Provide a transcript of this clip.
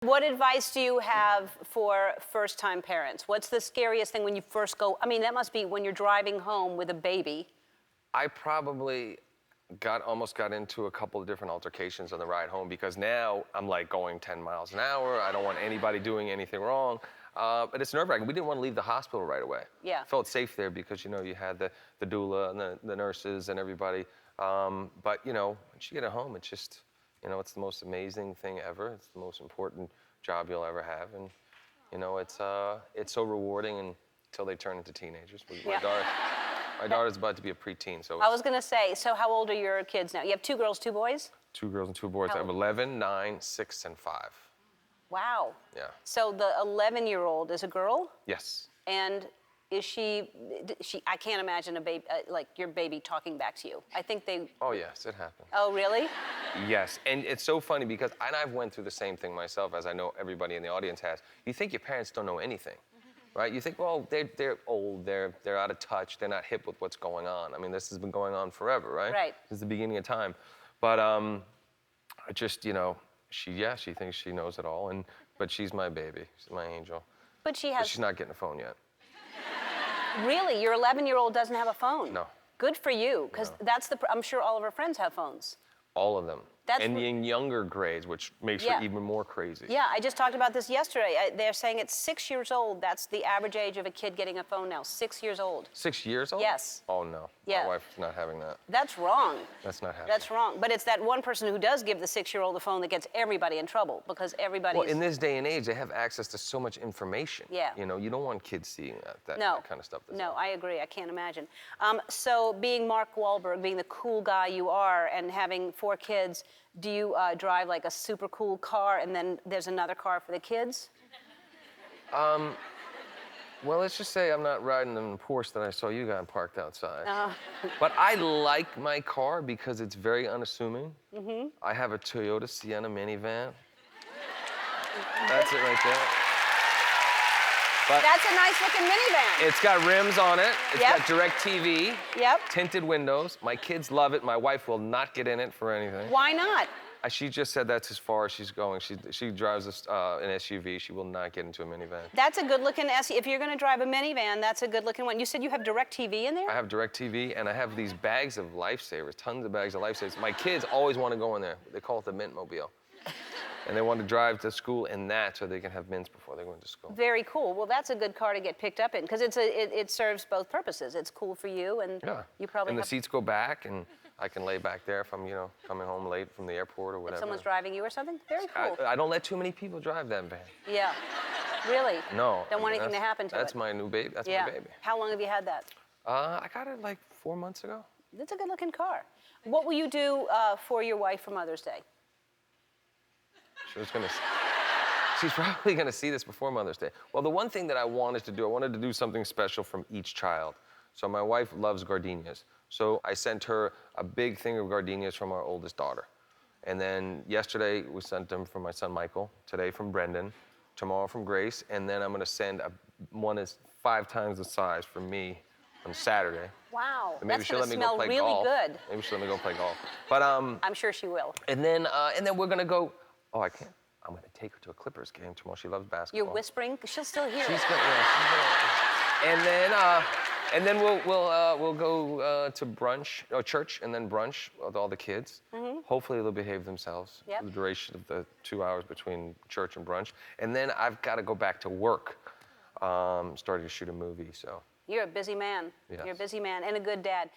What advice do you have for first-time parents? What's the scariest thing when you first go? I mean, that must be when you're driving home with a baby. I probably almost got into a couple of different altercations on the ride home because now I'm like going 10 miles an hour. I don't want anybody doing anything wrong. But it's nerve-wracking. We didn't want to leave the hospital right away. Yeah. Felt safe there because, you know, you had the doula and the nurses and everybody. But, you know, once you get home, it's just, you know, it's the most amazing thing ever. It's the most important job you'll ever have. And, you know, it's so rewarding until they turn into teenagers. My daughter's about to be a preteen, so. I was gonna say, so how old are your kids now? You have 2 girls, 2 boys? 2 girls and 2 boys. I have 11, 9, 6, and 5. Wow. Yeah. So the 11-year-old is a girl? Yes. And is she, I can't imagine a baby, like your baby talking back to you. I think they. Oh, yes, it happens. Oh, really? Yes, and it's so funny because I've went through the same thing myself, as I know everybody in the audience has. You think your parents don't know anything, right? You think, well, they're old, they're out of touch, they're not hip with what's going on. I mean, this has been going on forever, right? Right. Since the beginning of time. But just, you know, she thinks she knows it all, but she's my baby, she's my angel. But she's not getting a phone yet. Really? Your 11-year-old doesn't have a phone? No. Good for you, because I'm sure all of her friends have phones. All of them. And in younger grades, which makes her even more crazy. Yeah, I just talked about this yesterday. They're saying at 6 years old, that's the average age of a kid getting a phone now. 6 years old. 6 years old? Yes. Oh, no. Yeah. My wife's not having that. That's wrong. That's not happening. That's wrong. But it's that one person who does give the 6-year-old the phone that gets everybody in trouble, because everybody. Well, in this day and age, they have access to so much information. Yeah. You know, you don't want kids seeing that kind of stuff. No, I agree. I can't imagine. So being Mark Wahlberg, being the cool guy you are, and having 4 kids, do you drive like a super cool car and then there's another car for the kids? Well, let's just say I'm not riding in the Porsche that I saw you guys parked outside. But I like my car because it's very unassuming. Mm-hmm. I have a Toyota Sienna minivan. That's it right there. But that's a nice looking minivan. It's got rims on it. It's got DirecTV. Yep. Tinted windows. My kids love it. My wife will not get in it for anything. Why not? She just said that's as far as she's going. She drives an SUV. She will not get into a minivan. That's a good looking SUV. If you're going to drive a minivan, that's a good looking one. You said you have DirecTV in there? I have DirecTV, and I have these bags of Lifesavers, tons of bags of Lifesavers. My kids always want to go in there. They call it the Mint Mobile. And they want to drive to school in that so they can have mints before they go into school. Very cool. Well, that's a good car to get picked up in because it serves both purposes. It's cool for you, and you probably the seats go back, and I can lay back there if I'm, you know, coming home late from the airport or whatever. If someone's driving you or something? Very cool. I don't let too many people drive that van. Yeah. Really? No. Don't want anything to happen to it. That's my new baby. That's my baby. How long have you had that? I got it like 4 months ago. That's a good looking car. What will you do for your wife for Mother's Day? She's probably gonna see this before Mother's Day. Well, the one thing that I wanted to do something special from each child. So my wife loves gardenias. So I sent her a big thing of gardenias from our oldest daughter. And then yesterday we sent them from my son Michael, today from Brendan, tomorrow from Grace, and then I'm gonna send one that's 5 times the size for me on Saturday. Wow, maybe that's she'll gonna let me smell go play really golf. good. Maybe she'll let me go play golf. But I'm sure she will. And then we're gonna go. Oh, I can't. I'm gonna take her to a Clippers game tomorrow. She loves basketball. You're whispering? She'll still hear it. She's gonna. And then we'll go to brunch, church, and then brunch with all the kids. Mm-hmm. Hopefully they'll behave themselves for the duration of the 2 hours between church and brunch. And then I've got to go back to work, starting to shoot a movie. So. You're a busy man. Yes. You're a busy man and a good dad.